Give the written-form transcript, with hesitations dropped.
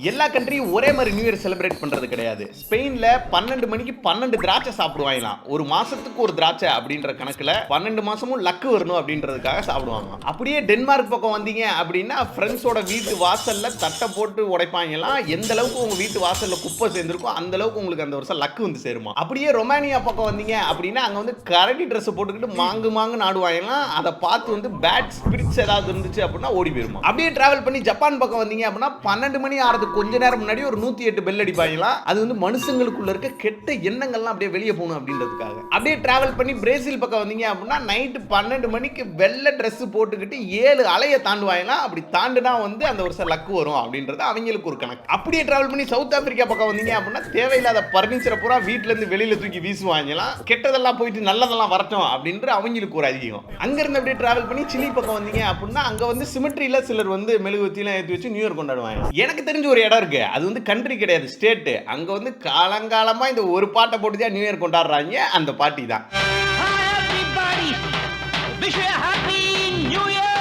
எல்லா கண்ட்ரியும் ஒரே மாதிரி நியூ இயர் செலிப்ரேட் பண்றது கிடையாது. ஸ்பெயின்ல 12 மணிக்கு 12 திராட்சை சாப்பிடுவாங்களாம். ஒரு மாசத்துக்கு ஒரு திராட்சை அப்படின்ற கணக்குல 12 மாசமும் லக்கு வரணும் அப்படின்றதுக்காக சாப்பிடுவாங்க. அப்படியே டென்மார்க் பக்கம் வந்தீங்க அப்படின்னா ஃப்ரெண்ட்ஸோட வீட்டு வாசல்ல தட்டை போட்டு உடைப்பாங்கலாம். எந்த அளவுக்கு உங்க வீட்டு வாசல்ல குப்பை சேர்ந்திருக்கோ அந்த அளவுக்கு உங்களுக்கு அந்த வருஷம் லக்கு வந்து சேருமா. அப்படியே ரொமானியா பக்கம் வந்தீங்க அப்படின்னா அங்க வந்து கரடி ட்ரெஸ் போட்டுக்கிட்டு மாங்கு நாடுவாங்கலாம். அதை பார்த்து வந்து பேட் ஸ்பிரிட்ஸ் ஏதாவது இருந்துச்சு அப்படின்னா ஓடி போயிருமா. அப்படியே டிராவல் பண்ணி ஜப்பான் பக்கம் வந்தீங்க அப்படின்னா 12 மணி ஆறது கொஞ்ச நேரம் முன்னாடி ஒரு 108 பெல் அடிப்பாங்களாம். அது வந்து மனுஷங்களுக்குள்ள இருக்க கெட்ட எண்ணங்கள்லாம் அப்படியே வெளியே போகணும் அப்படின்றதுக்காக. அப்படியே டிராவல் பண்ணி பிரேசில் பக்கம் வந்தீங்க அப்படின்னா நைட்டு 12 மணிக்கு வெள்ளை ட்ரெஸ் போட்டுக்கிட்டு 7 அலையை தாண்டுவாங்களாம். அப்படி தாண்டுனா வந்து அந்த வருஷம் லக்கு வரும் அப்படின்றது அவங்களுக்கு ஒரு கணக்கு. அப்படியே டிராவல் பண்ணி சவுத் ஆப்பிரிக்கா பக்கம் வந்தீங்க அப்படின்னா தேவையில்லாத பர்னிச்சரை பூரா வீட்டுல இருந்து வெளியில தூக்கி வீசுவாங்களாம். கெட்டதெல்லாம் போயிட்டு நல்லதெல்லாம் வரட்டும் அப்படின்ற அவங்களுக்கு ஒரு அதிகம். அங்க இருந்து அப்படியே டிராவல் பண்ணி சிலி பக்கம் வந்தீங்க அப்படின்னா அங்க வந்து சிமெட்ரியில சிலர் வந்து மெழுகுவத்திலாம் ஏற்றி வச்சு நியூ இயர் கொண்டாடுவாங்க. எனக்கு தெரிஞ்ச ஒரு இடம் இருக்கு. அது வந்து கண்ட்ரி கிடையாது, ஸ்டேட். அங்க வந்து காலங்காலமா இந்த ஒரு பாட்டை போட்டு தான் நியூ இயர் கொண்டாடுறாங்க. அந்த பாட்டி தான். Wish you a happy new year.